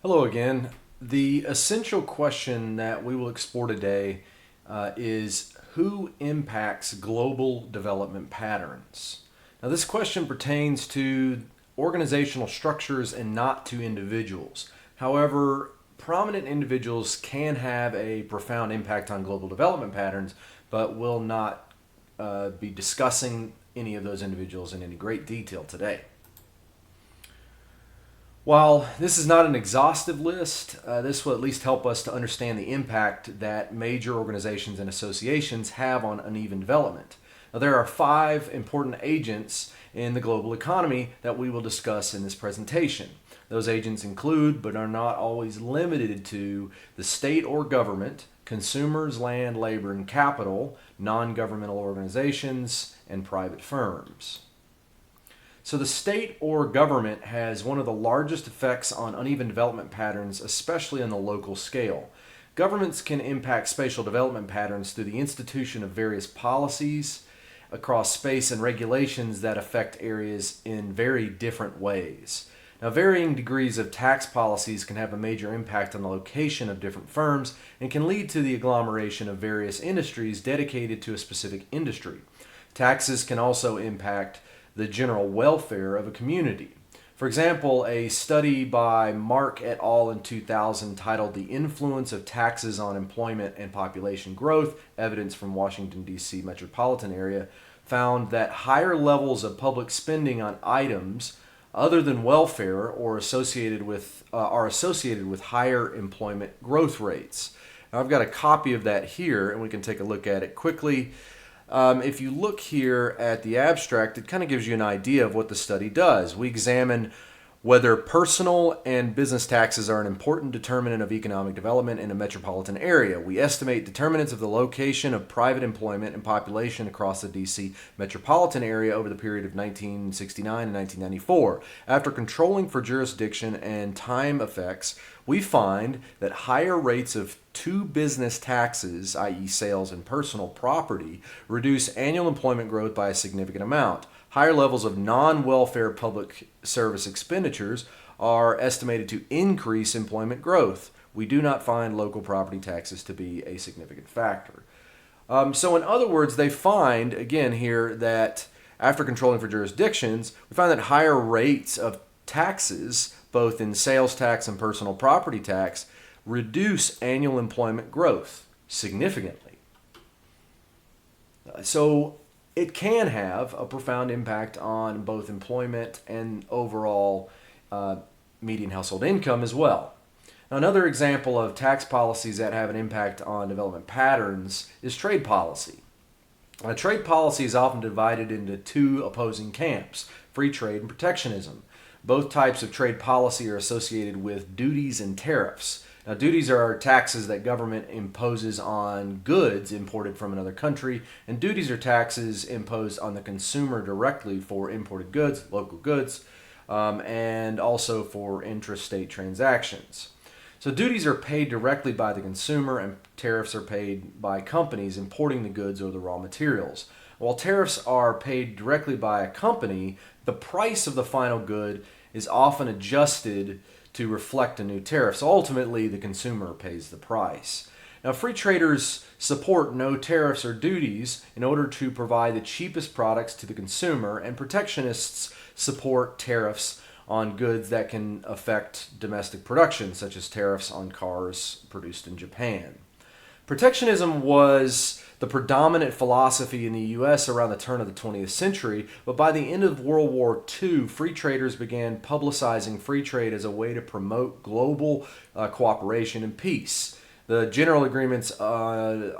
Hello again. The essential question that we will explore today is who impacts global development patterns? Now, this question pertains to organizational structures and not to individuals. However, prominent individuals can have a profound impact on global development patterns, but will not be discussing any of those individuals in any great detail today. While this is not an exhaustive list, this will at least help us to understand the impact that major organizations and associations have on uneven development. Now, there are 5 important agents in the global economy that we will discuss in this presentation. Those agents include, but are not always limited to, the state or government, consumers, land, labor, and capital, non-governmental organizations, and private firms. So the state or government has one of the largest effects on uneven development patterns, especially on the local scale. Governments can impact spatial development patterns through the institution of various policies across space and regulations that affect areas in very different ways. Now, varying degrees of tax policies can have a major impact on the location of different firms and can lead to the agglomeration of various industries dedicated to a specific industry. Taxes can also impact the general welfare of a community. For example, a study by Mark et al. In 2000 titled The Influence of Taxes on Employment and Population Growth, Evidence from Washington, D.C. Metropolitan Area, found that higher levels of public spending on items other than welfare or are associated with higher employment growth rates. Now, I've got a copy of that here, and we can take a look at it quickly. If you look here at the abstract, it kind of gives you an idea of what the study does. We examine whether personal and business taxes are an important determinant of economic development in a metropolitan area. We estimate determinants of the location of private employment and population across the D.C. metropolitan area over the period of 1969 and 1994. After controlling for jurisdiction and time effects, we find that higher rates of two business taxes, i.e. sales and personal property, reduce annual employment growth by a significant amount. Higher levels of non-welfare public service expenditures are estimated to increase employment growth. We do not find local property taxes to be a significant factor. So in other words, they find, again here, that after controlling for jurisdictions, we find that higher rates of taxes, both in sales tax and personal property tax, reduce annual employment growth significantly. So it can have a profound impact on both employment and overall median household income as well. Now, another example of tax policies that have an impact on development patterns is trade policy. Trade policy is often divided into 2 opposing camps: free trade and protectionism. Both types of trade policy are associated with duties and tariffs. Now, duties are taxes that government imposes on goods imported from another country, and duties are taxes imposed on the consumer directly for imported goods, local goods, and also for intrastate transactions. So duties are paid directly by the consumer, and tariffs are paid by companies importing the goods or the raw materials. While tariffs are paid directly by a company, the price of the final good is often adjusted to reflect a new tariff. So ultimately, the consumer pays the price. Now, free traders support no tariffs or duties in order to provide the cheapest products to the consumer, and protectionists support tariffs on goods that can affect domestic production, such as tariffs on cars produced in Japan. Protectionism was the predominant philosophy in the U.S. around the turn of the 20th century, but by the end of World War II, free traders began publicizing free trade as a way to promote global cooperation and peace. The General Agreements on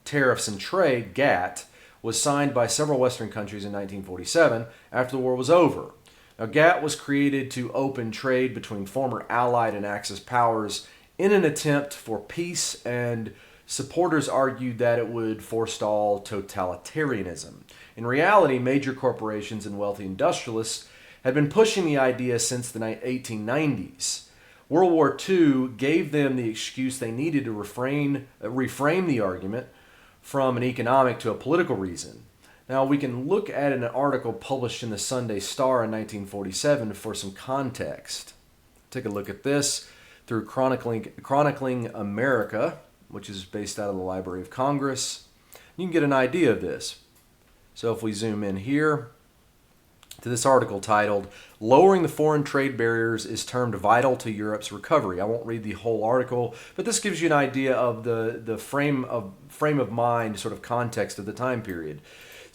Tariffs and Trade, GATT, was signed by several Western countries in 1947 after the war was over. Now, GATT was created to open trade between former Allied and Axis powers in an attempt for peace, and supporters argued that it would forestall totalitarianism. In reality, major corporations and wealthy industrialists had been pushing the idea since the 1890s. World War II gave them the excuse they needed to reframe the argument from an economic to a political reason. Now, we can look at an article published in the Sunday Star in 1947 for some context. take a look at this through Chronicling America, which is based out of the Library of Congress. You can get an idea of this. So if we zoom in here to this article titled, "Lowering the Foreign Trade Barriers is Termed Vital to Europe's Recovery." I won't read the whole article, but this gives you an idea of the frame of mind, sort of context of the time period.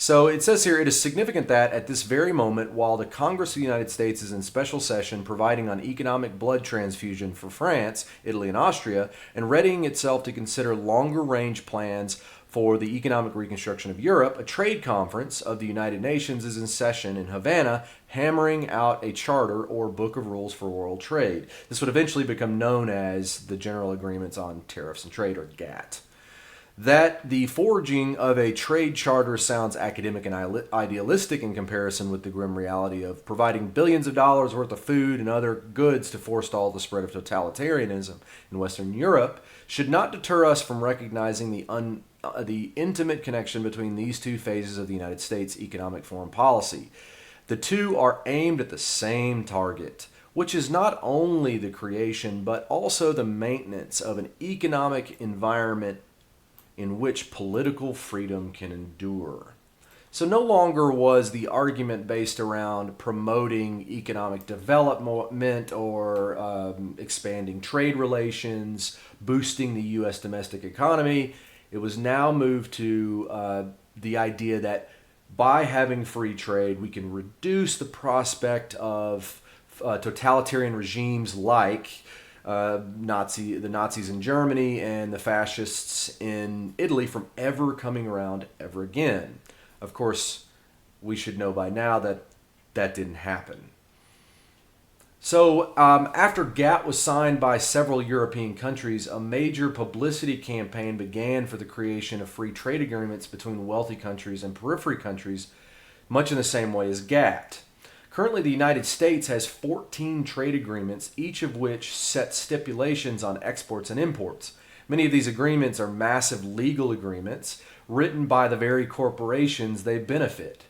So it says here, it is significant that at this very moment, while the Congress of the United States is in special session providing an economic blood transfusion for France, Italy, and Austria, and readying itself to consider longer range plans for the economic reconstruction of Europe, a trade conference of the United Nations is in session in Havana, hammering out a charter or book of rules for world trade. This would eventually become known as the General Agreements on Tariffs and Trade, or GATT. That the forging of a trade charter sounds academic and idealistic in comparison with the grim reality of providing billions of dollars worth of food and other goods to forestall the spread of totalitarianism in Western Europe should not deter us from recognizing the intimate connection between these two phases of the United States economic foreign policy. The two are aimed at the same target, which is not only the creation but also the maintenance of an economic environment in which political freedom can endure. So no longer was the argument based around promoting economic development or expanding trade relations, boosting the U.S. domestic economy. It was now moved to the idea that by having free trade, we can reduce the prospect of totalitarian regimes like the Nazis in Germany and the fascists in Italy from ever coming around ever again. Of course, we should know by now that that didn't happen. So after GATT was signed by several European countries, a major publicity campaign began for the creation of free trade agreements between wealthy countries and periphery countries, much in the same way as GATT. Currently, the United States has 14 trade agreements, each of which set stipulations on exports and imports. Many of these agreements are massive legal agreements written by the very corporations they benefit.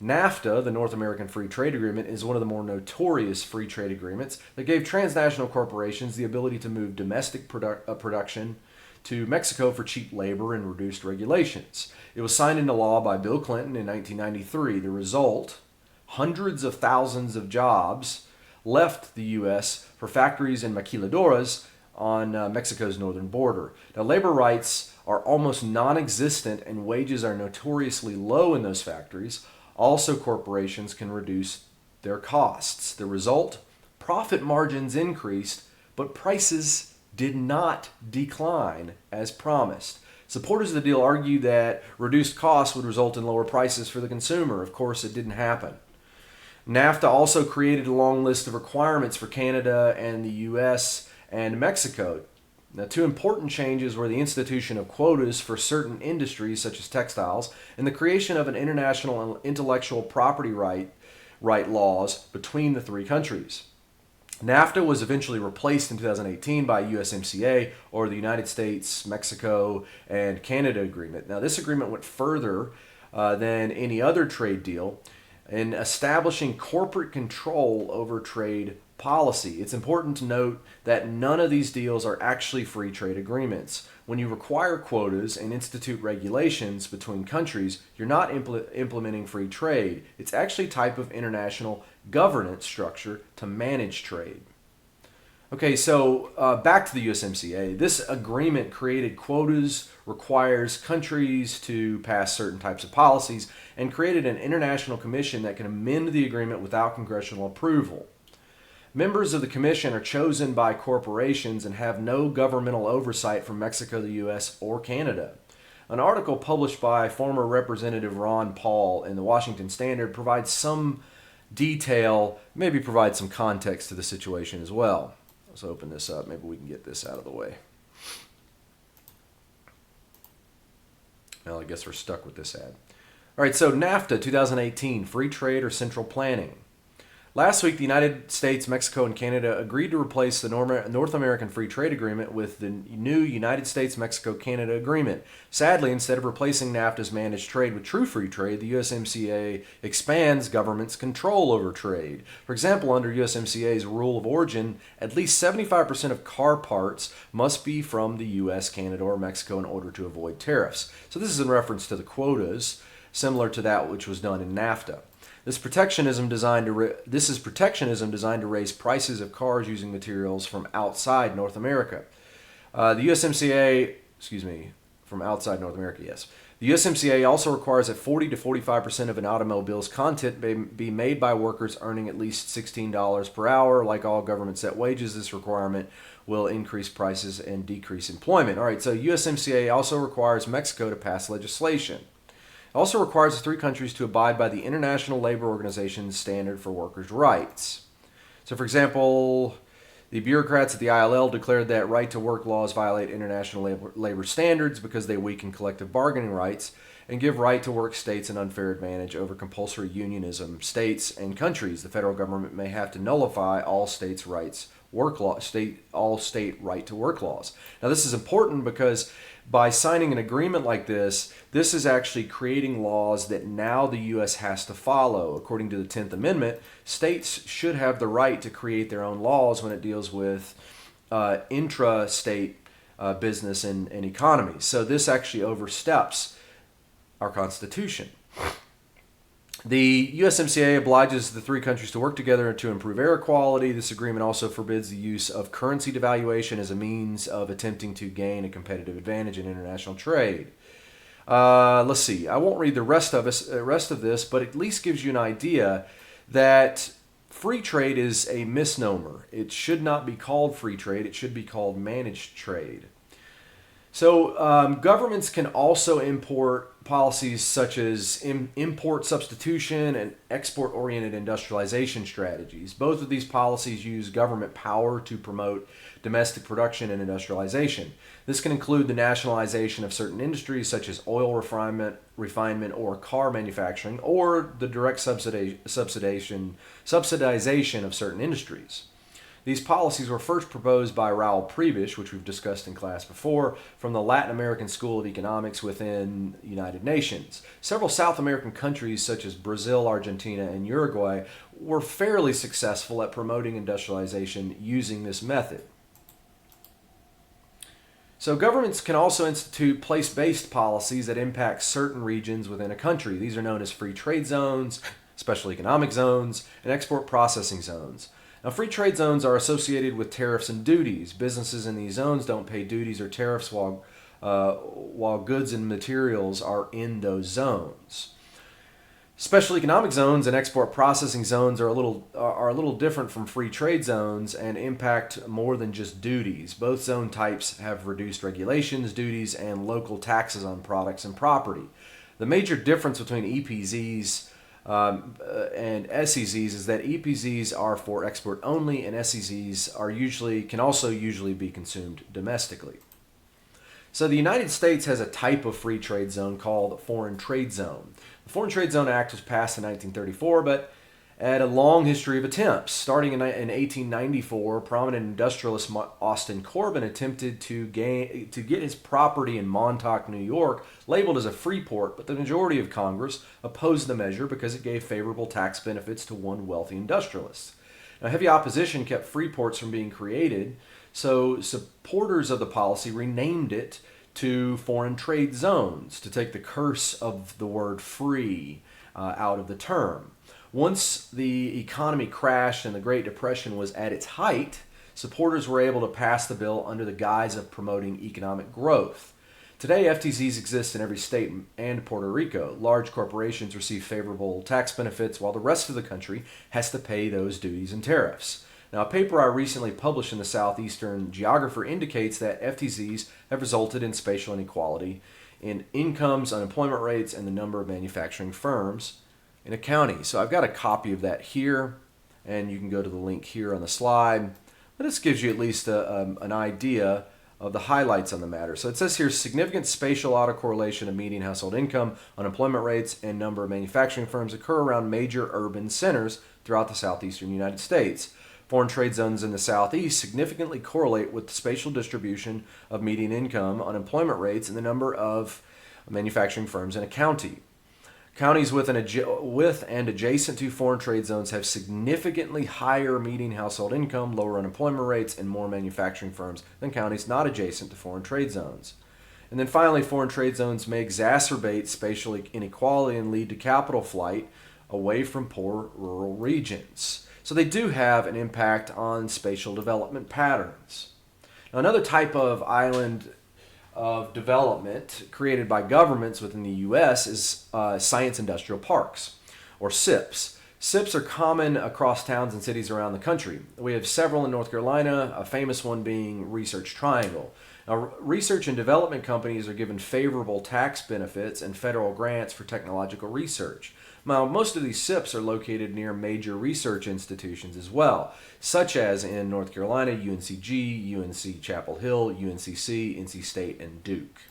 NAFTA, the North American Free Trade Agreement, is one of the more notorious free trade agreements that gave transnational corporations the ability to move domestic production to Mexico for cheap labor and reduced regulations. It was signed into law by Bill Clinton in 1993. The result: hundreds of thousands of jobs left the U.S. for factories in maquiladoras on Mexico's northern border. Now, labor rights are almost non-existent and wages are notoriously low in those factories. Also, corporations can reduce their costs. The result: profit margins increased, but prices did not decline as promised. Supporters of the deal argue that reduced costs would result in lower prices for the consumer. Of course, it didn't happen. NAFTA also created a long list of requirements for Canada and the U.S. and Mexico. Now, two important changes were the institution of quotas for certain industries, such as textiles, and the creation of an international intellectual property right laws between the three countries. NAFTA was eventually replaced in 2018 by USMCA, or the United States, Mexico, and Canada Agreement. Now, this agreement went further than any other trade deal in establishing corporate control over trade policy. It's important to note that none of these deals are actually free trade agreements. When you require quotas and institute regulations between countries, you're not implementing free trade. It's actually a type of international governance structure to manage trade. Okay, so back to the USMCA. This agreement created quotas, requires countries to pass certain types of policies, and created an international commission that can amend the agreement without congressional approval. Members of the commission are chosen by corporations and have no governmental oversight from Mexico, the U.S., or Canada. An article published by former Representative Ron Paul in the Washington Standard provides some detail, maybe provides some context to the situation as well. Let's open this up. Maybe we can get this out of the way. Well, I guess we're stuck with this ad. All right, so NAFTA 2018, free trade or central planning. Last week, the United States, Mexico, and Canada agreed to replace the North American Free Trade Agreement with the new United States-Mexico-Canada Agreement. Sadly, instead of replacing NAFTA's managed trade with true free trade, the USMCA expands government's control over trade. For example, under USMCA's rule of origin, at least 75% of car parts must be from the US, Canada, or Mexico in order to avoid tariffs. So this is in reference to the quotas, similar to that which was done in NAFTA. This is protectionism designed to raise prices of cars using materials from outside North America. From outside North America, yes. The USMCA also requires that 40 to 45% of an automobile's content be made by workers earning at least $16 per hour. Like all government set wages, this requirement will increase prices and decrease employment. All right, so USMCA also requires Mexico to pass legislation. It also requires the three countries to abide by the International Labor Organization's standard for workers' rights. So, for example, the bureaucrats at the ILL declared that right-to-work laws violate international labor standards because they weaken collective bargaining rights and give right-to-work states an unfair advantage over compulsory unionism. States and countries, the federal government may have to nullify all state right-to-work laws. Now, this is important because by signing an agreement like this is actually creating laws that now the U.S. has to follow. According to the 10th Amendment, states should have the right to create their own laws when it deals with intra-state business and economy. So this actually oversteps our Constitution. The USMCA obliges the three countries to work together to improve air quality. This agreement also forbids the use of currency devaluation as a means of attempting to gain a competitive advantage in international trade. Let's see. I won't read the rest of this, but it at least gives you an idea that free trade is a misnomer. It should not be called free trade. It should be called managed trade. So governments can also import policies such as import substitution and export-oriented industrialization strategies. Both of these policies use government power to promote domestic production and industrialization. This can include the nationalization of certain industries such as oil refinement or car manufacturing, or the direct subsidization of certain industries. These policies were first proposed by Raul Prebisch, which we've discussed in class before, from the Latin American School of Economics within the United Nations. Several South American countries such as Brazil, Argentina, and Uruguay were fairly successful at promoting industrialization using this method. So governments can also institute place-based policies that impact certain regions within a country. These are known as free trade zones, special economic zones, and export processing zones. Now, free trade zones are associated with tariffs and duties. Businesses in these zones don't pay duties or tariffs while goods and materials are in those zones. Special economic zones and export processing zones are a little different from free trade zones and impact more than just duties. Both zone types have reduced regulations, duties, and local taxes on products and property. The major difference between EPZs and SEZs is that EPZs are for export only, and SEZs can also usually be consumed domestically. So the United States has a type of free trade zone called a foreign trade zone. The Foreign Trade Zone Act was passed in 1934, but had a long history of attempts. Starting in 1894, prominent industrialist Austin Corbin attempted to get his property in Montauk, New York, labeled as a free port, but the majority of Congress opposed the measure because it gave favorable tax benefits to one wealthy industrialist. Now, heavy opposition kept free ports from being created, so supporters of the policy renamed it to foreign trade zones to take the curse of the word free out of the term. Once the economy crashed and the Great Depression was at its height, supporters were able to pass the bill under the guise of promoting economic growth. Today, FTZs exist in every state and Puerto Rico. Large corporations receive favorable tax benefits while the rest of the country has to pay those duties and tariffs. Now, a paper I recently published in the Southeastern Geographer indicates that FTZs have resulted in spatial inequality in incomes, unemployment rates, and the number of manufacturing firms in a county. So I've got a copy of that here, and you can go to the link here on the slide. But this gives you at least an idea of the highlights on the matter. So it says here, significant spatial autocorrelation of median household income, unemployment rates, and number of manufacturing firms occur around major urban centers throughout the southeastern United States. Foreign trade zones in the southeast significantly correlate with the spatial distribution of median income, unemployment rates, and the number of manufacturing firms in a county. Counties with and adjacent to foreign trade zones have significantly higher median household income, lower unemployment rates, and more manufacturing firms than counties not adjacent to foreign trade zones. And then finally, foreign trade zones may exacerbate spatial inequality and lead to capital flight away from poor rural regions. So they do have an impact on spatial development patterns. Now, another type of island of development created by governments within the U.S. is science industrial parks, or SIPs. SIPs are common across towns and cities around the country. We have several in North Carolina, a famous one being Research Triangle. Now, research and development companies are given favorable tax benefits and federal grants for technological research. Now, most of these SIPs are located near major research institutions as well, such as in North Carolina, UNCG, UNC Chapel Hill, UNCC, NC State, and Duke.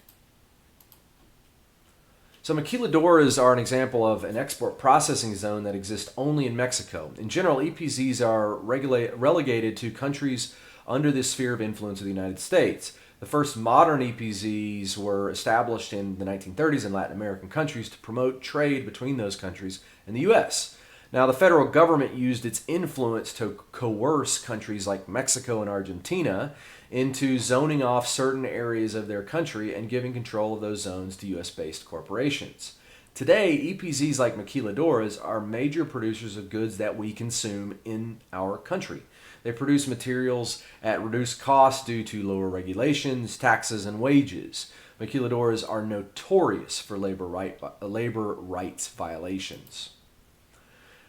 So maquiladoras are an example of an export processing zone that exists only in Mexico. In general, EPZs are relegated to countries under the sphere of influence of the United States. The first modern EPZs were established in the 1930s in Latin American countries to promote trade between those countries and the U.S. Now, the federal government used its influence to coerce countries like Mexico and Argentina into zoning off certain areas of their country and giving control of those zones to U.S.-based corporations. Today, EPZs like maquiladoras are major producers of goods that we consume in our country. They produce materials at reduced cost due to lower regulations, taxes, and wages. Maquiladoras are notorious for labor rights violations.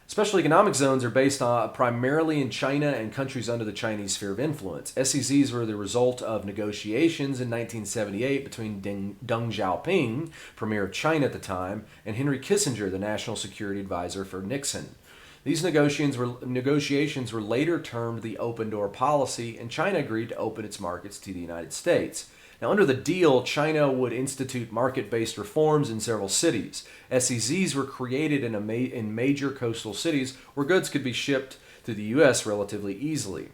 Special economic zones are based primarily in China and countries under the Chinese sphere of influence. SEZs were the result of negotiations in 1978 between Deng Xiaoping, premier of China at the time, and Henry Kissinger, the national security advisor for Nixon. These negotiations were later termed the Open Door Policy, and China agreed to open its markets to the United States. Now, under the deal, China would institute market-based reforms in several cities. SEZs were created in major coastal cities where goods could be shipped to the U.S. relatively easily.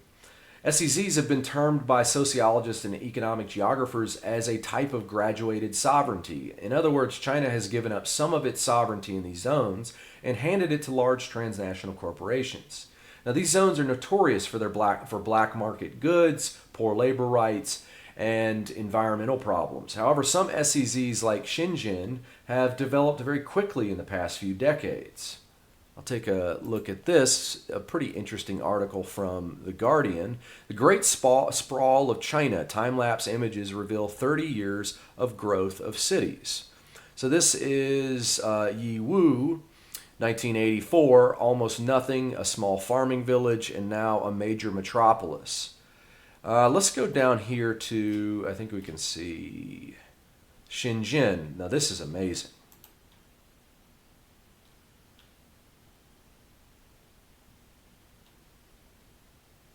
SEZs have been termed by sociologists and economic geographers as a type of graduated sovereignty. In other words, China has given up some of its sovereignty in these zones and handed it to large transnational corporations. Now, these zones are notorious for black market goods, poor labor rights, and environmental problems. However, some SEZs like Shenzhen have developed very quickly in the past few decades. I'll take a look at this, a pretty interesting article from The Guardian. The Great Sprawl of China, time-lapse images reveal 30 years of growth of cities. So this is Yiwu, 1984, almost nothing, a small farming village, and now a major metropolis. Let's go down here to, I think we can see Shenzhen. Now this is amazing.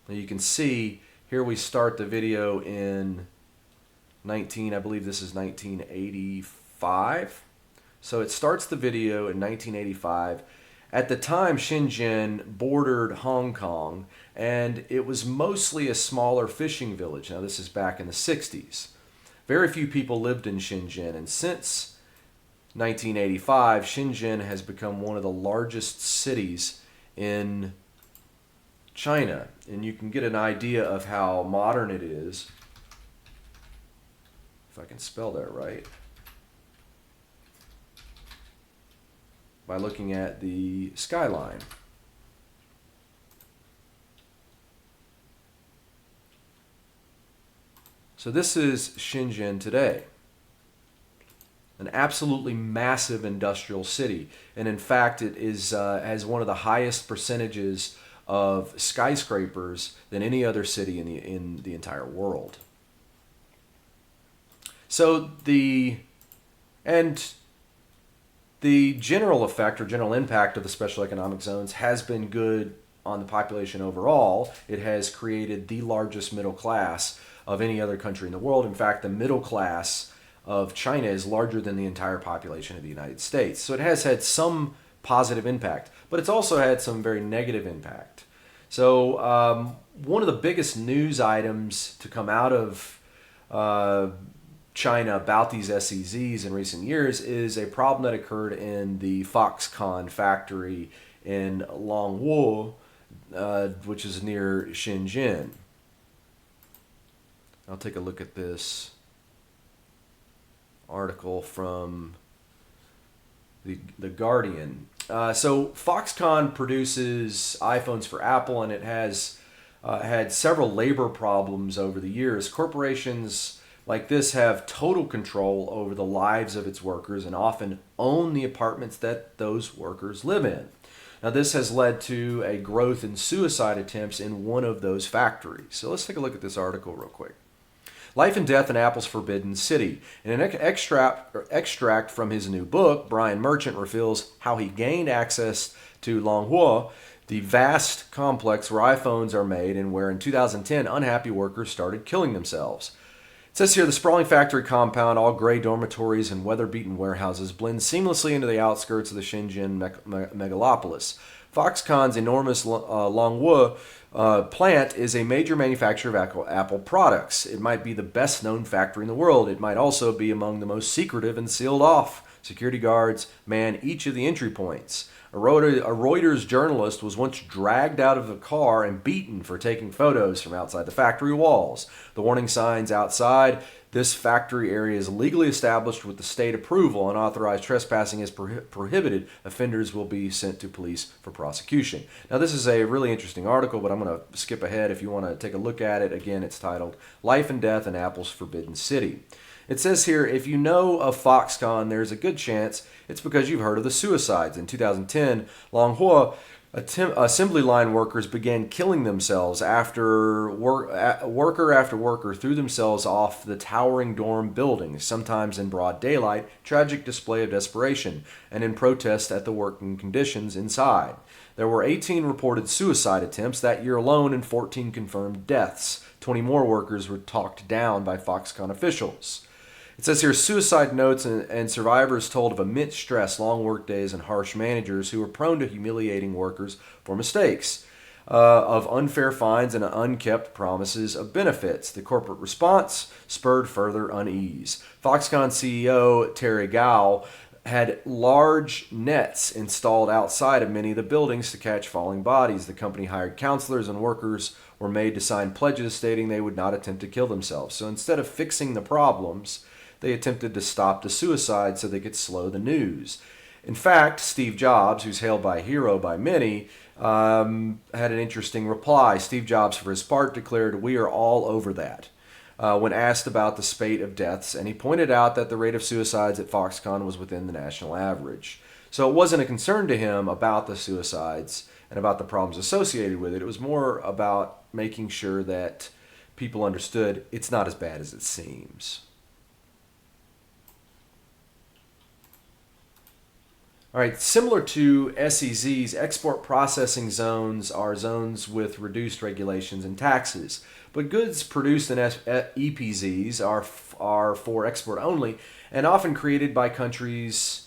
Now you can see here we start the video in I believe this is 1985. So it starts the video in 1985. At the time, Shenzhen bordered Hong Kong, and it was mostly a smaller fishing village. Now this is back in the 60s. Very few people lived in Shenzhen, and since 1985, Shenzhen has become one of the largest cities in China, and you can get an idea of how modern it is, if I can spell that right, by looking at the skyline. So this is Shenzhen today, an absolutely massive industrial city, and in fact it is has one of the highest percentages of skyscrapers than any other city in the entire world. So the general effect or general impact of the special economic zones has been good on the population overall, it has created the largest middle class of any other country in the world. In fact, the middle class of China is larger than the entire population of the United States. So it has had some positive impact, but it's also had some very negative impact. So one of the biggest news items to come out of China about these SEZs in recent years is a problem that occurred in the Foxconn factory in Longwo, which is near Shenzhen. I'll take a look at this article from the Guardian. So Foxconn produces iPhones for Apple, and it has had several labor problems over the years. Corporations like this have total control over the lives of its workers and often own the apartments that those workers live in. Now, this has led to a growth in suicide attempts in one of those factories. So let's take a look at this article real quick. Life and Death in Apple's Forbidden City. In an extract from his new book, Brian Merchant reveals how he gained access to Longhua, the vast complex where iPhones are made and where in 2010 unhappy workers started killing themselves. It says here, the sprawling factory compound, all gray dormitories and weather-beaten warehouses blend seamlessly into the outskirts of the Shenzhen megalopolis. Foxconn's enormous Longhua plant is a major manufacturer of Apple products. It might be the best-known factory in the world. It might also be among the most secretive and sealed off. Security guards man each of the entry points. A Reuters journalist was once dragged out of the car and beaten for taking photos from outside the factory walls. The warning signs outside this factory area is legally established with the state approval. Unauthorized trespassing is prohibited. Offenders will be sent to police for prosecution. Now, this is a really interesting article, but I'm going to skip ahead. If you want to take a look at it, again, it's titled Life and Death in Apple's Forbidden City. It says here, if you know of Foxconn, there's a good chance it's because you've heard of the suicides. In 2010, Longhua assembly line workers began killing themselves after worker after worker threw themselves off the towering dorm buildings, sometimes in broad daylight, tragic display of desperation, and in protest at the working conditions inside. There were 18 reported suicide attempts that year alone and 14 confirmed deaths. 20 more workers were talked down by Foxconn officials. It says here, suicide notes and survivors told of immense stress, long work days, and harsh managers who were prone to humiliating workers for mistakes, of unfair fines and unkept promises of benefits. The corporate response spurred further unease. Foxconn CEO Terry Gao had large nets installed outside of many of the buildings to catch falling bodies. The company hired counselors, and workers were made to sign pledges stating they would not attempt to kill themselves. So instead of fixing the problems, they attempted to stop the suicide so they could slow the news. In fact, Steve Jobs, who's hailed by hero by many, had an interesting reply. Steve Jobs, for his part, declared, "We are all over that," when asked about the spate of deaths, and he pointed out that the rate of suicides at Foxconn was within the national average. So it wasn't a concern to him about the suicides and about the problems associated with it. It was more about making sure that people understood it's not as bad as it seems. All right, similar to SEZs, export processing zones are zones with reduced regulations and taxes. But goods produced in EPZs are for export only and often created by countries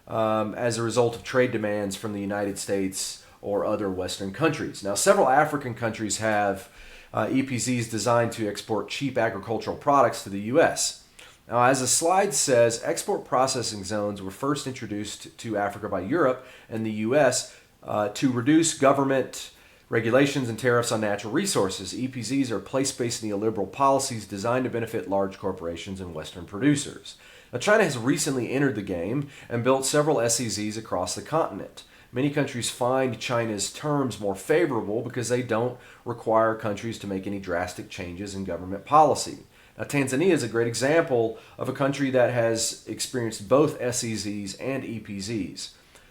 as a result of trade demands from the United States or other Western countries. Now, several African countries have EPZs designed to export cheap agricultural products to the U.S. Now, as the slide says, export processing zones were first introduced to Africa by Europe and the U.S. To reduce government regulations and tariffs on natural resources. EPZs are place-based neoliberal policies designed to benefit large corporations and Western producers. Now, China has recently entered the game and built several SEZs across the continent. Many countries find China's terms more favorable because they don't require countries to make any drastic changes in government policy. Now, Tanzania is a great example of a country that has experienced both SEZs and EPZs.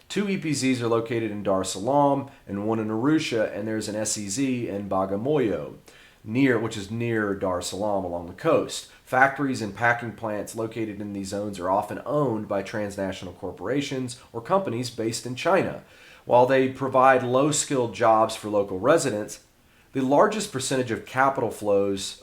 2 EPZs are located in Dar es Salaam and one in Arusha, and there's an SEZ in Bagamoyo, which is near Dar es Salaam along the coast. Factories and packing plants located in these zones are often owned by transnational corporations or companies based in China. While they provide low-skilled jobs for local residents, the largest percentage of capital flows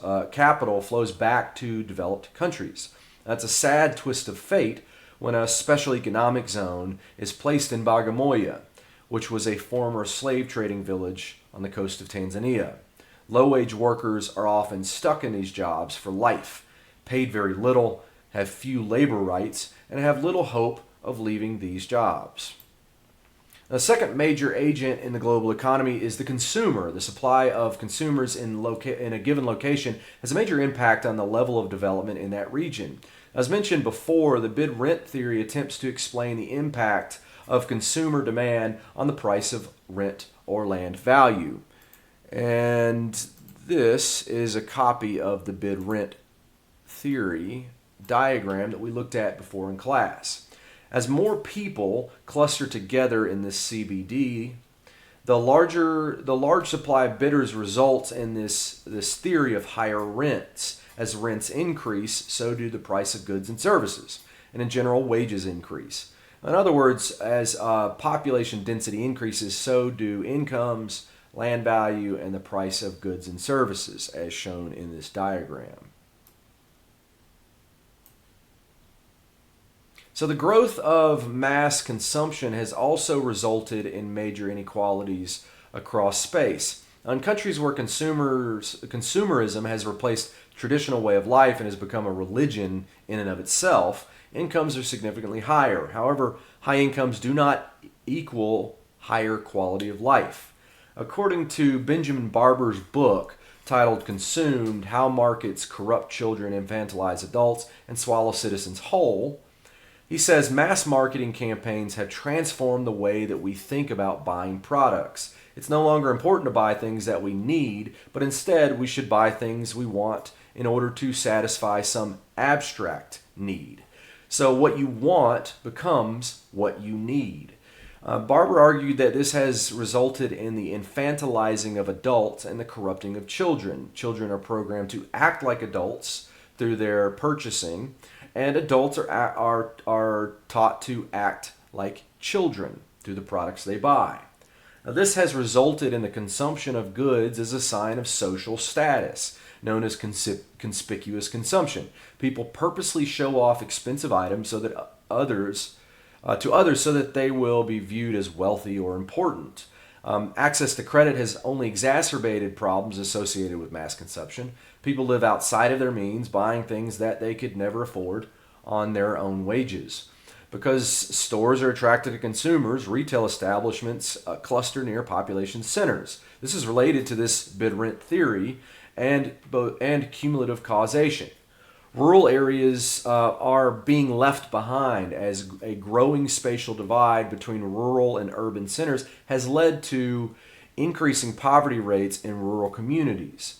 back to developed countries. That's a sad twist of fate when a special economic zone is placed in Bagamoyo, which was a former slave trading village on the coast of Tanzania. Low-wage workers are often stuck in these jobs for life, paid very little, have few labor rights, and have little hope of leaving these jobs. The second major agent in the global economy is the consumer. The supply of consumers in a given location has a major impact on the level of development in that region. As mentioned before, the bid-rent theory attempts to explain the impact of consumer demand on the price of rent or land value. And this is a copy of the bid-rent theory diagram that we looked at before in class. As more people cluster together in this CBD, the large supply of bidders results in this theory of higher rents. As rents increase, so do the price of goods and services, and in general, wages increase. In other words, as population density increases, so do incomes, land value, and the price of goods and services, as shown in this diagram. So the growth of mass consumption has also resulted in major inequalities across space. In countries where consumerism has replaced traditional way of life and has become a religion in and of itself, incomes are significantly higher. However, high incomes do not equal higher quality of life. According to Benjamin Barber's book titled Consumed: How Markets Corrupt Children, Infantilize Adults, and Swallow Citizens Whole, he says mass marketing campaigns have transformed the way that we think about buying products. It's no longer important to buy things that we need, but instead we should buy things we want in order to satisfy some abstract need. So what you want becomes what you need. Barber argued that this has resulted in the infantilizing of adults and the corrupting of children. Children are programmed to act like adults through their purchasing, and adults are taught to act like children through the products they buy. Now, this has resulted in the consumption of goods as a sign of social status, known as conspicuous consumption. People purposely show off expensive items so that to others so that they will be viewed as wealthy or important. Access to credit has only exacerbated problems associated with mass consumption. People live outside of their means, buying things that they could never afford on their own wages. Because stores are attracted to consumers, retail establishments cluster near population centers. This is related to this bid-rent theory and cumulative causation. Rural areas are being left behind as a growing spatial divide between rural and urban centers has led to increasing poverty rates in rural communities.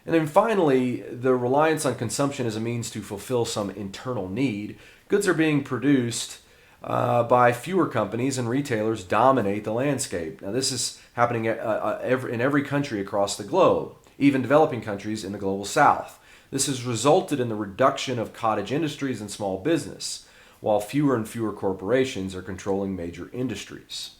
And then finally, the reliance on consumption as a means to fulfill some internal need. Goods are being produced by fewer companies, and retailers dominate the landscape. Now, this is happening in every country across the globe, even developing countries in the global south. This has resulted in the reduction of cottage industries and small business, while fewer and fewer corporations are controlling major industries.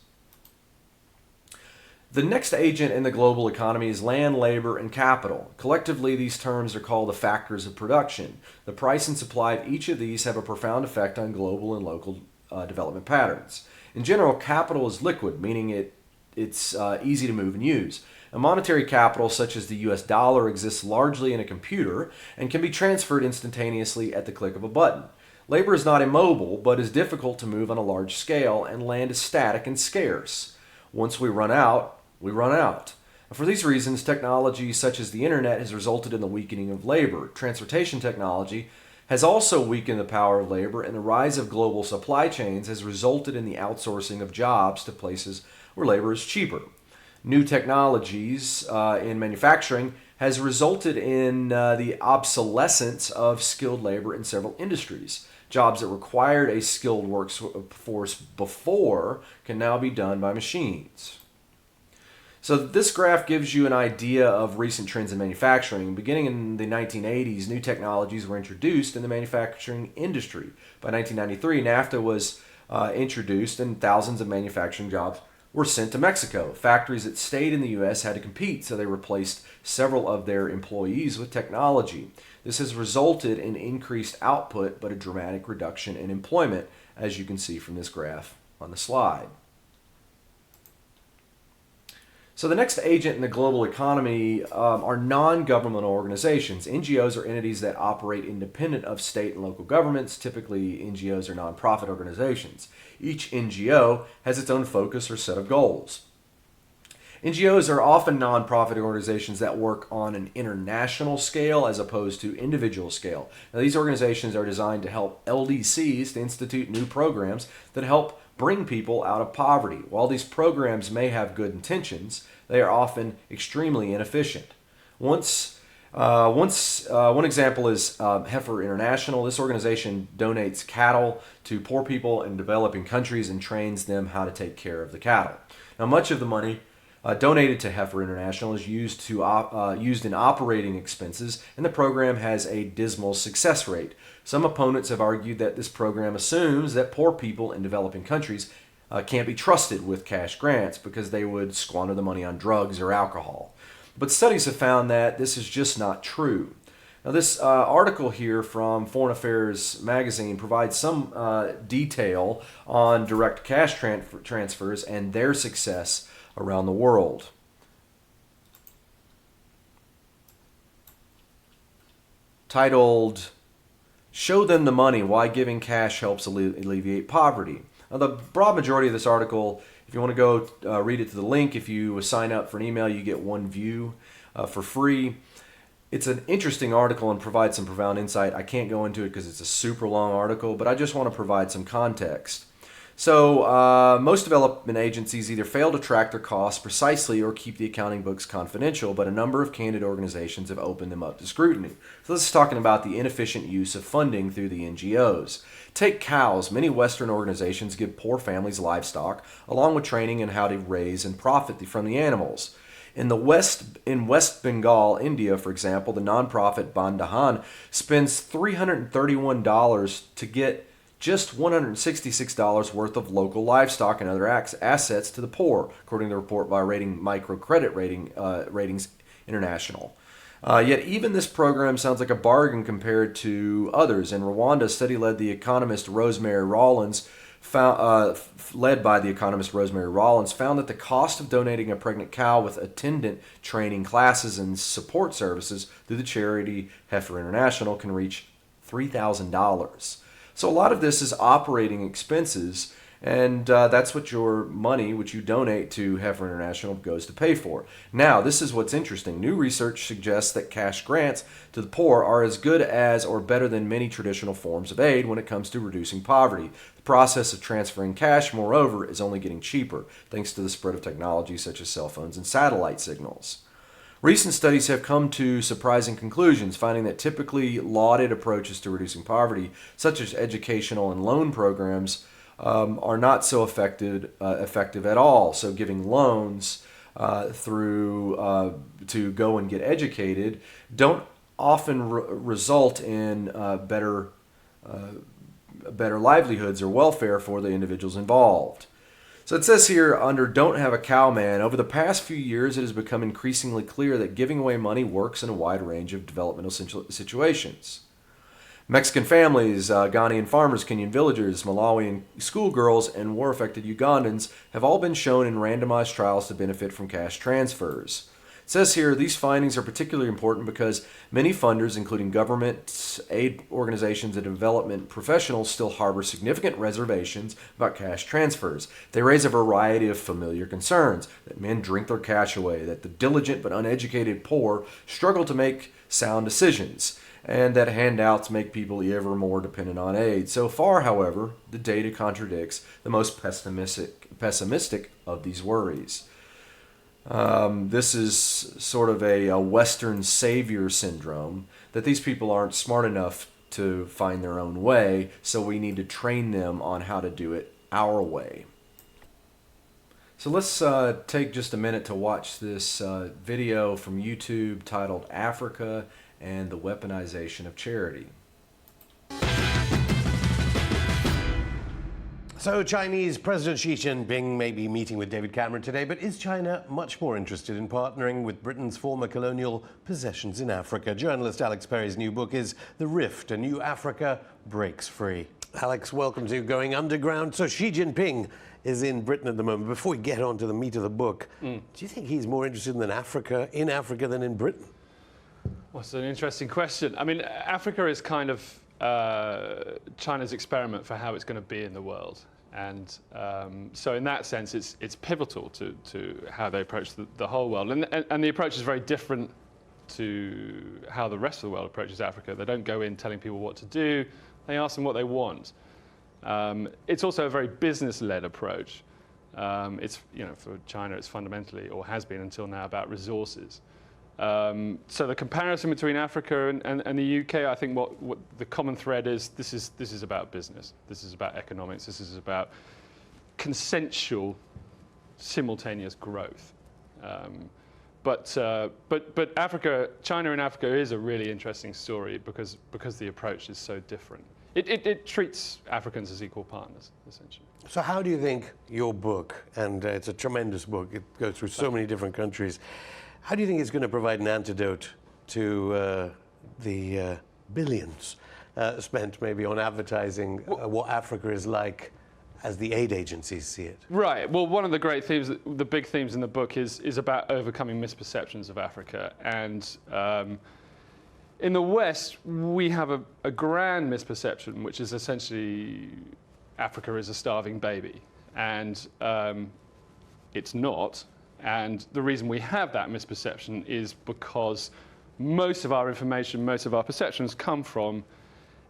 The next agent in the global economy is land, labor, and capital. Collectively, these terms are called the factors of production. The price and supply of each of these have a profound effect on global and local development patterns. In general, capital is liquid, meaning it's easy to move and use. A monetary capital, such as the US dollar, exists largely in a computer and can be transferred instantaneously at the click of a button. Labor is not immobile, but is difficult to move on a large scale, and land is static and scarce. Once we run out, we run out. For these reasons, technology such as the internet has resulted in the weakening of labor. Transportation technology has also weakened the power of labor, and the rise of global supply chains has resulted in the outsourcing of jobs to places where labor is cheaper. New technologies in manufacturing has resulted in the obsolescence of skilled labor in several industries. Jobs that required a skilled workforce before can now be done by machines. So this graph gives you an idea of recent trends in manufacturing. Beginning in the 1980s, new technologies were introduced in the manufacturing industry. By 1993, NAFTA was introduced and thousands of manufacturing jobs were sent to Mexico. Factories that stayed in the U.S. had to compete, so they replaced several of their employees with technology. This has resulted in increased output, but a dramatic reduction in employment, as you can see from this graph on the slide. So the next agent in the global economy are non-governmental organizations. NGOs are entities that operate independent of state and local governments. Typically, NGOs are nonprofit organizations. Each NGO has its own focus or set of goals. NGOs are often nonprofit organizations that work on an international scale as opposed to individual scale. Now, these organizations are designed to help LDCs to institute new programs that help bring people out of poverty. While these programs may have good intentions, they are often extremely inefficient. One example is Heifer International. This organization donates cattle to poor people in developing countries and trains them how to take care of the cattle. Now, much of the money donated to Heifer International is used in operating expenses, and the program has a dismal success rate. Some opponents have argued that this program assumes that poor people in developing countries can't be trusted with cash grants because they would squander the money on drugs or alcohol. But studies have found that this is just not true. Now, this article here from Foreign Affairs magazine provides some detail on direct cash transfers and their success around the world. Titled, "Show Them the Money, Why Giving Cash Helps Alleviate Poverty." Now, the broad majority of this article, if you want to go read it to the link, if you sign up for an email, you get one view for free. It's an interesting article and provides some profound insight. I can't go into it because it's a super long article, but I just want to provide some context. So most development agencies either fail to track their costs precisely or keep the accounting books confidential, but a number of candid organizations have opened them up to scrutiny. So this is talking about the inefficient use of funding through the NGOs. Take cows. Many Western organizations give poor families livestock, along with training in how to raise and profit from the animals. In West Bengal, India, for example, the nonprofit Bandhan spends $331 to get just $166 worth of local livestock and other assets to the poor, according to the report by Microcredit Ratings International. Yet even this program sounds like a bargain compared to others. In Rwanda, a study led by the economist Rosemary Rollins found that the cost of donating a pregnant cow with attendant training classes and support services through the charity Heifer International can reach $3,000. So a lot of this is operating expenses, and that's what your money, which you donate to Heifer International, goes to pay for. Now, this is what's interesting. New research suggests that cash grants to the poor are as good as or better than many traditional forms of aid when it comes to reducing poverty. The process of transferring cash, moreover, is only getting cheaper, thanks to the spread of technology such as cell phones and satellite signals. Recent studies have come to surprising conclusions, finding that typically lauded approaches to reducing poverty, such as educational and loan programs, are not so effective at all. So giving loans to go and get educated don't often result in better livelihoods or welfare for the individuals involved. So it says here under Don't Have a Cow Man, over the past few years it has become increasingly clear that giving away money works in a wide range of developmental situations. Mexican families, Ghanaian farmers, Kenyan villagers, Malawian schoolgirls, and war-affected Ugandans have all been shown in randomized trials to benefit from cash transfers. It says here these findings are particularly important because many funders, including government, aid organizations, and development professionals, still harbor significant reservations about cash transfers. They raise a variety of familiar concerns: that men drink their cash away, that the diligent but uneducated poor struggle to make sound decisions, and that handouts make people ever more dependent on aid. So far, however, the data contradicts the most pessimistic of these worries. This is sort of a Western savior syndrome, that these people aren't smart enough to find their own way, so we need to train them on how to do it our way. So let's take just a minute to watch this video from YouTube titled Africa and the Weaponization of Charity. So Chinese President Xi Jinping may be meeting with David Cameron today, but is China much more interested in partnering with Britain's former colonial possessions in Africa? Journalist Alex Perry's new book is The Rift, A New Africa Breaks Free. Alex, welcome to Going Underground. So Xi Jinping is in Britain at the moment. Before we get on to the meat of the book, do you think he's more interested in Africa than in Britain? Well, it's an interesting question. I mean, Africa is kind of China's experiment for how it's going to be in the world. And so in that sense, it's pivotal to how they approach the whole world. And the approach is very different to how the rest of the world approaches Africa. They don't go in telling people what to do. They ask them what they want. It's also a very business-led approach. It's, for China, it's fundamentally, or has been until now, about resources. So the comparison between Africa and the UK, I think what the common thread is, this is about business. This is about economics. This is about consensual, simultaneous growth. But Africa, China and Africa is a really interesting story because the approach is so different. It treats Africans as equal partners, essentially. So how do you think your book, and it's a tremendous book, it goes through so many different countries, how do you think it's going to provide an antidote to the billions spent maybe on advertising what Africa is like as the aid agencies see it? Right. Well, one of the great themes, the big themes in the book is about overcoming misperceptions of Africa. And in the West, we have a grand misperception, which is essentially Africa is a starving baby. And it's not. And the reason we have that misperception is because most of our information, most of our perceptions come from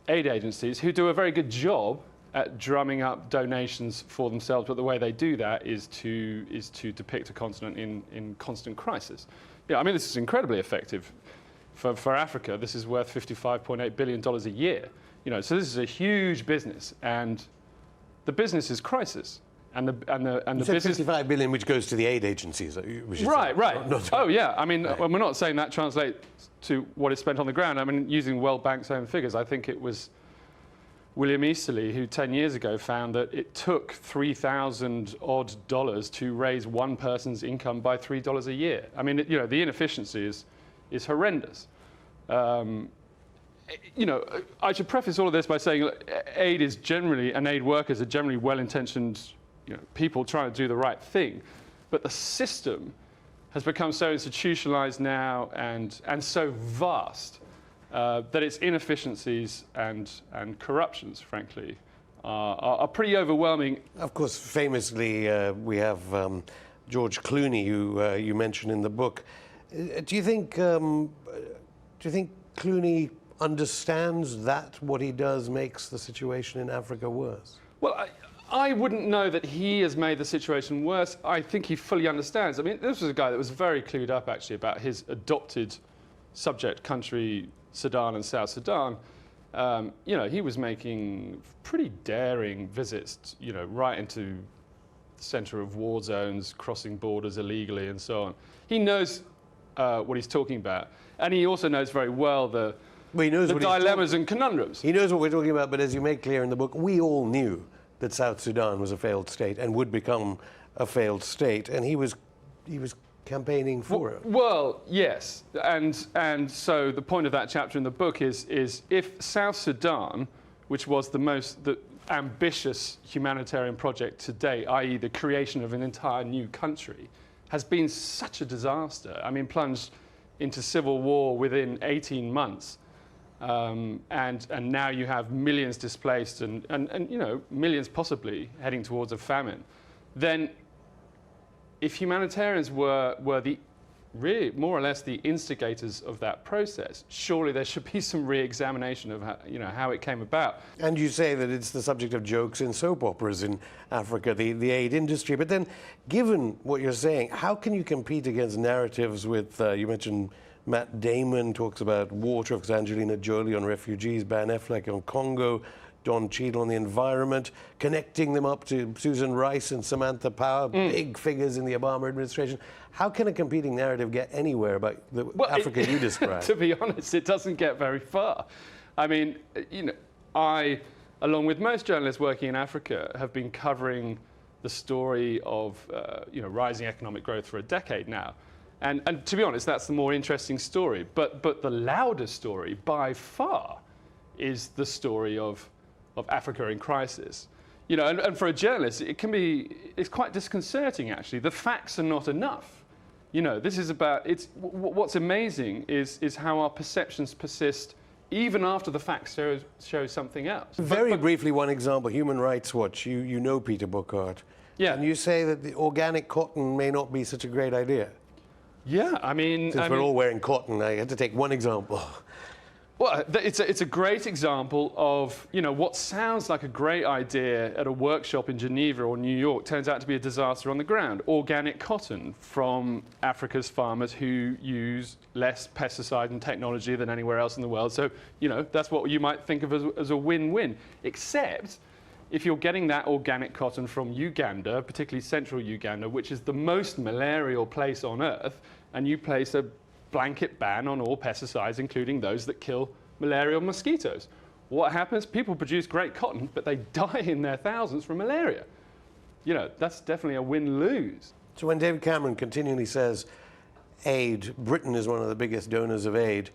aid agencies who do a very good job at drumming up donations for themselves, but the way they do that is to depict a continent in constant crisis. Yeah, I mean, this is incredibly effective for Africa. This is worth $55.8 billion a year. So this is a huge business, and the business is crisis. And the business, 55 billion, which goes to the aid agencies. Right. Oh yeah. I mean, we're not saying that translates to what is spent on the ground. I mean, using World Bank's own figures, I think it was William Easterly who 10 years ago found that it took $3,000 odd to raise one person's income by $3 a year. I mean, the inefficiency is horrendous. I should preface all of this by saying aid is generally, and aid workers are generally well-intentioned people trying to do the right thing, but the system has become so institutionalized now and so vast that its inefficiencies and corruptions, frankly, are pretty overwhelming. Of course, famously, we have George Clooney, who you mentioned in the book. Do you think Clooney understands that what he does makes the situation in Africa worse? Well, I wouldn't know that he has made the situation worse. I think he fully understands. I mean, this was a guy that was very clued up, actually, about his adopted subject country, Sudan and South Sudan. He was making pretty daring visits, right into the center of war zones, crossing borders illegally and so on. He knows what he's talking about. And he also knows very well the dilemmas and conundrums. He knows what we're talking about, but as you make clear in the book, we all knew that South Sudan was a failed state and would become a failed state, and he was campaigning for it. Well, yes, and so the point of that chapter in the book is if South Sudan, which was the ambitious humanitarian project to date, i.e. the creation of an entire new country, has been such a disaster, I mean, plunged into civil war within 18 months, and now you have millions displaced and millions possibly heading towards a famine, then if humanitarians were the really more or less the instigators of that process, surely there should be some re-examination of how it came about. And you say that it's the subject of jokes in soap operas in Africa, the aid industry. But then, given what you're saying, how can you compete against narratives with, you mentioned Matt Damon talks about war trucks, Angelina Jolie on refugees, Ben Affleck on Congo, Don Cheadle on the environment, connecting them up to Susan Rice and Samantha Power, big figures in the Obama administration. How can a competing narrative get anywhere about the Africa you describe? To be honest, it doesn't get very far. I mean, I along with most journalists working in Africa, have been covering the story of rising economic growth for a decade now. And to be honest, that's the more interesting story. But the loudest story by far is the story of Africa in crisis. And for a journalist, it's quite disconcerting actually. The facts are not enough. This is about, what's amazing is how our perceptions persist even after the facts show something else. Very briefly, one example, Human Rights Watch, you know Peter Bookhart. Yeah. And you say that the organic cotton may not be such a great idea. Yeah, Since we're all wearing cotton, I had to take one example. Well, it's a great example of, what sounds like a great idea at a workshop in Geneva or New York turns out to be a disaster on the ground. Organic cotton from Africa's farmers who use less pesticide and technology than anywhere else in the world. So, that's what you might think of as a win-win. Except if you're getting that organic cotton from Uganda, particularly central Uganda, which is the most malarial place on earth, and you place a blanket ban on all pesticides, including those that kill malarial mosquitoes. What happens? People produce great cotton, but they die in their thousands from malaria. That's definitely a win-lose. So when David Cameron continually says aid, Britain is one of the biggest donors of aid,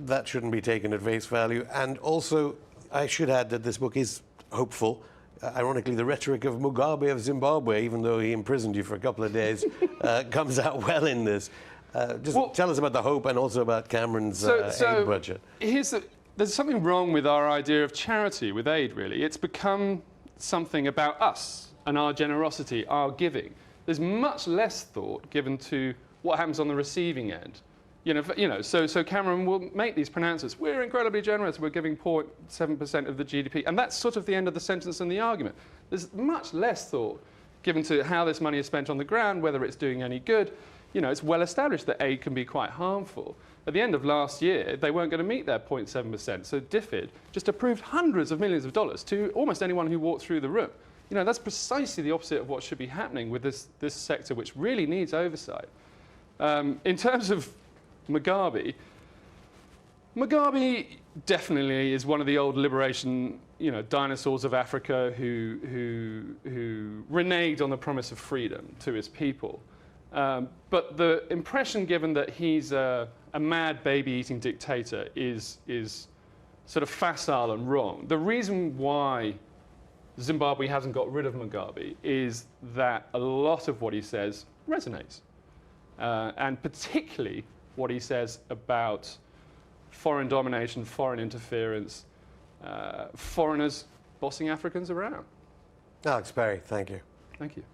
that shouldn't be taken at face value. And also, I should add that this book is hopeful. Ironically, the rhetoric of Mugabe of Zimbabwe, even though he imprisoned you for a couple of days, comes out well in this. Tell us about the hope and also about Cameron's aid budget. There's something wrong with our idea of charity, with aid, really. It's become something about us and our generosity, our giving. There's much less thought given to what happens on the receiving end. So Cameron will make these pronouncements. We're incredibly generous. We're giving 0.7% of the GDP. And that's sort of the end of the sentence and the argument. There's much less thought given to how this money is spent on the ground, whether it's doing any good. It's well established that aid can be quite harmful. At the end of last year, they weren't going to meet their 0.7%. So DFID just approved hundreds of millions of dollars to almost anyone who walked through the room. That's precisely the opposite of what should be happening with this sector, which really needs oversight. In terms of Mugabe definitely is one of the old liberation, dinosaurs of Africa who reneged on the promise of freedom to his people. But the impression given that he's a mad baby-eating dictator is sort of facile and wrong. The reason why Zimbabwe hasn't got rid of Mugabe is that a lot of what he says resonates, and particularly what he says about foreign domination, foreign interference, foreigners bossing Africans around. Alex Perry, thank you. Thank you.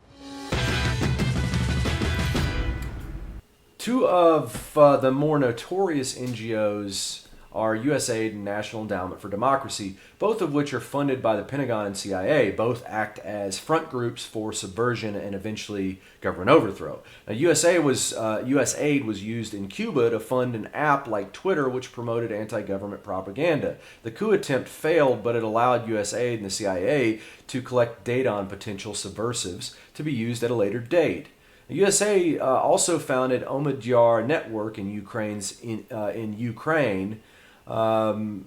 Two of the more notorious NGOs are USAID and National Endowment for Democracy, both of which are funded by the Pentagon and CIA. Both act as front groups for subversion and eventually government overthrow. Now, USAID was used in Cuba to fund an app like Twitter, which promoted anti-government propaganda. The coup attempt failed, but it allowed USAID and the CIA to collect data on potential subversives to be used at a later date. USA also founded Omidyar Network in Ukraine, an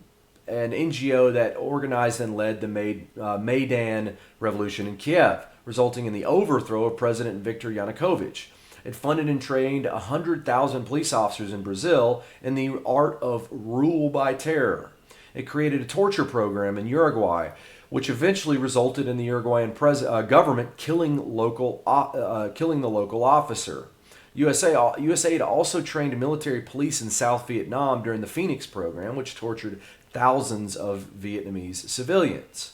NGO that organized and led the Maidan Revolution in Kiev, resulting in the overthrow of President Viktor Yanukovych. It funded and trained 100,000 police officers in Brazil in the art of rule by terror. It created a torture program in Uruguay, which eventually resulted in the Uruguayan government killing the local officer. USAID also trained military police in South Vietnam during the Phoenix program, which tortured thousands of Vietnamese civilians.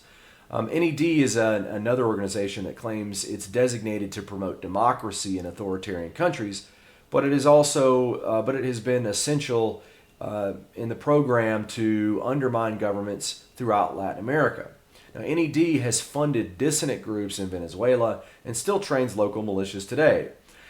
NED is another organization that claims it's designated to promote democracy in authoritarian countries, but it has been essential in the program to undermine governments throughout Latin America. Now, NED has funded dissident groups in Venezuela and still trains local militias today.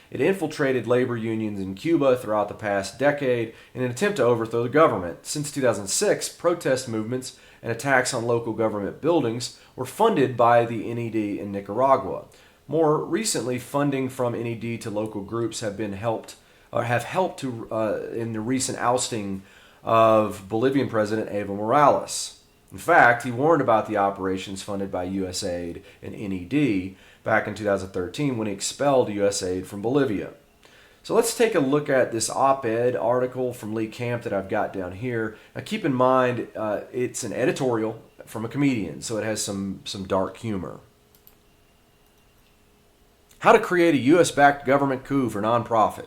It infiltrated labor unions in Cuba throughout the past decade in an attempt to overthrow the government. Since 2006, protest movements and attacks on local government buildings were funded by the NED in Nicaragua. More recently, funding from NED to local groups have helped in the recent ousting of Bolivian President Evo Morales. In fact, he warned about the operations funded by USAID and NED back in 2013 when he expelled USAID from Bolivia. So let's take a look at this op-ed article from Lee Camp that I've got down here. Now keep in mind, it's an editorial from a comedian, so it has some dark humor. How to create a U.S.-backed government coup for nonprofit.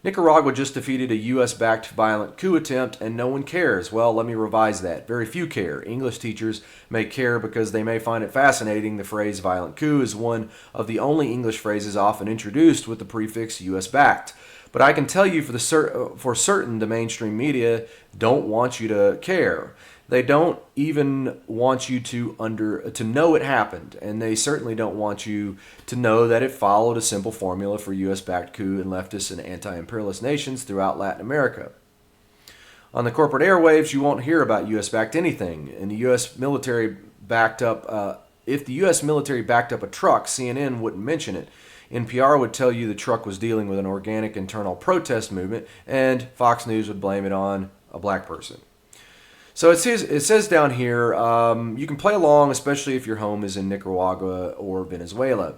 Nicaragua just defeated a U.S.-backed violent coup attempt and no one cares. Well, let me revise that. Very few care. English teachers may care because they may find it fascinating. The phrase violent coup is one of the only English phrases often introduced with the prefix U.S.-backed. But I can tell you for certain the mainstream media don't want you to care. They don't even want you to know it happened, and they certainly don't want you to know that it followed a simple formula for U.S.-backed coup and leftist and anti-imperialist nations throughout Latin America. On the corporate airwaves, you won't hear about U.S.-backed anything, and the U.S. military backed up. If the U.S. military backed up a truck, CNN wouldn't mention it. NPR would tell you the truck was dealing with an organic internal protest movement, and Fox News would blame it on a black person. So it says down here, you can play along, especially if your home is in Nicaragua or Venezuela.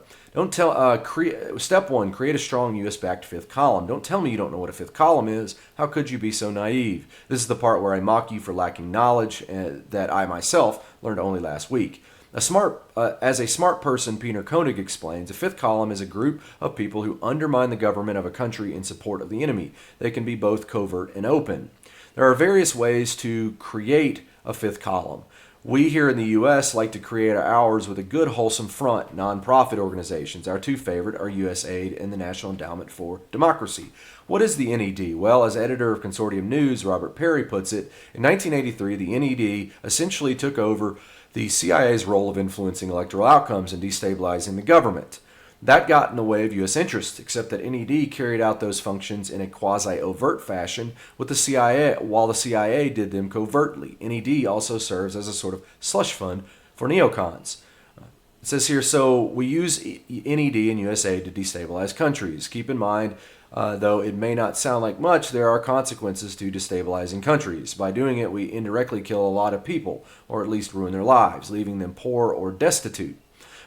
Step one, create a strong U.S.-backed fifth column. Don't tell me you don't know what a fifth column is. How could you be so naive? This is the part where I mock you for lacking knowledge that I myself learned only last week. As a smart person, Peter Koenig explains, a fifth column is a group of people who undermine the government of a country in support of the enemy. They can be both covert and open. There are various ways to create a fifth column. We here in the U.S. like to create ours with a good, wholesome front. Nonprofit organizations, our two favorite, are USAID and the National Endowment for Democracy. What is the NED? Well, as editor of Consortium News, Robert Perry puts it, in 1983, the NED essentially took over the CIA's role of influencing electoral outcomes and destabilizing the government. That got in the way of U.S. interests, except that NED carried out those functions in a quasi-overt fashion with the CIA, while the CIA did them covertly. NED also serves as a sort of slush fund for neocons. It says here, so we use NED and USAID to destabilize countries. Keep in mind, though it may not sound like much, there are consequences to destabilizing countries. By doing it, we indirectly kill a lot of people, or at least ruin their lives, leaving them poor or destitute.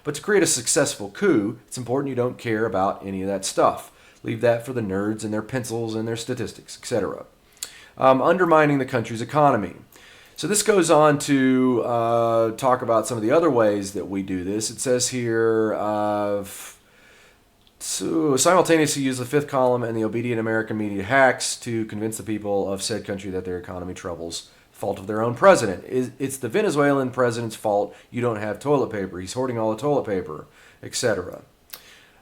But to create a successful coup, it's important you don't care about any of that stuff. Leave that for the nerds and their pencils and their statistics, etc. Undermining the country's economy. So this goes on to talk about some of the other ways that we do this. It says here, so simultaneously use the fifth column and the obedient American media hacks to convince the people of said country that their economy troubles fault of their own president. It's the Venezuelan president's fault you don't have toilet paper. He's hoarding all the toilet paper, etc.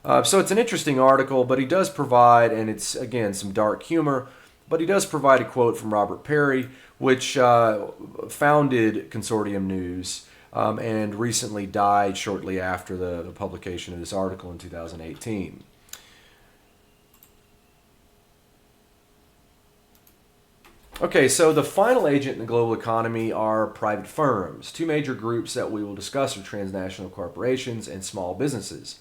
So it's an interesting article, but he does provide, and it's, again, some dark humor, but he does provide a quote from Robert Perry, which founded Consortium News and recently died shortly after the publication of this article in 2018. Okay, so the final agent in the global economy are private firms. Two major groups that we will discuss are transnational corporations and small businesses.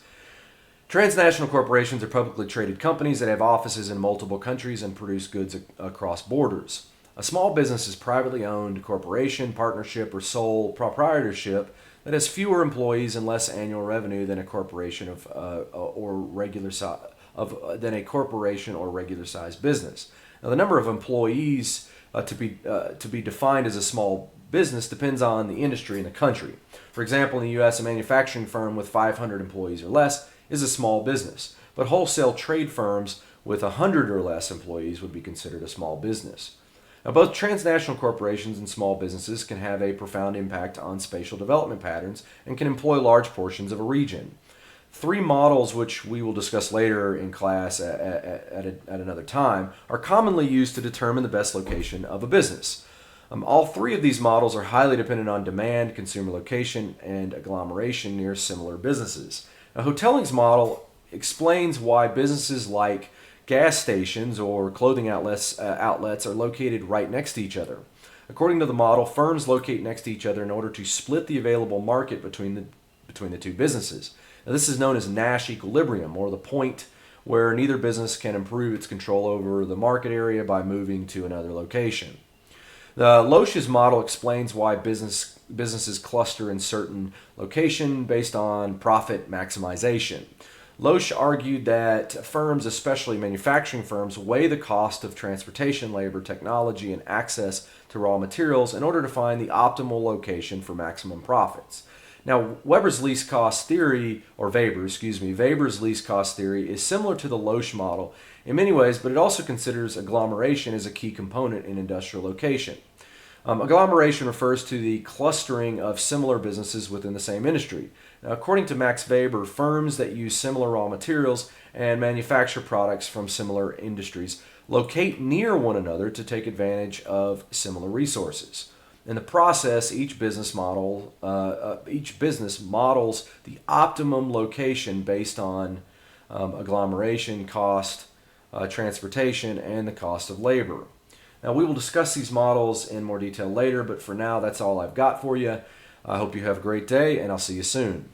Transnational corporations are publicly traded companies that have offices in multiple countries and produce goods across borders. A small business is privately owned corporation, partnership, or sole proprietorship that has fewer employees and less annual revenue than a corporation or regular sized business. Now, the number of employees to be defined as a small business depends on the industry and the country. For example, in the U.S., a manufacturing firm with 500 employees or less is a small business, but wholesale trade firms with 100 or less employees would be considered a small business. Now, both transnational corporations and small businesses can have a profound impact on spatial development patterns and can employ large portions of a region. Three models, which we will discuss later in class at another time, are commonly used to determine the best location of a business. All three of these models are highly dependent on demand, consumer location, and agglomeration near similar businesses. Now, Hotelling's model explains why businesses like gas stations or clothing outlets are located right next to each other. According to the model, firms locate next to each other in order to split the available market between the two businesses. Now, this is known as Nash equilibrium, or the point where neither business can improve its control over the market area by moving to another location. Loesch's model explains why businesses cluster in certain location based on profit maximization. Loesch argued that firms, especially manufacturing firms, weigh the cost of transportation, labor, technology, and access to raw materials in order to find the optimal location for maximum profits. Now, Weber's least cost theory, or Weber's least cost theory is similar to the Loesch model in many ways, but it also considers agglomeration as a key component in industrial location. Agglomeration refers to the clustering of similar businesses within the same industry. Now, according to Max Weber, firms that use similar raw materials and manufacture products from similar industries locate near one another to take advantage of similar resources. In the process, each business models the optimum location based on agglomeration, cost, transportation, and the cost of labor. Now, we will discuss these models in more detail later, but for now, that's all I've got for you. I hope you have a great day, and I'll see you soon.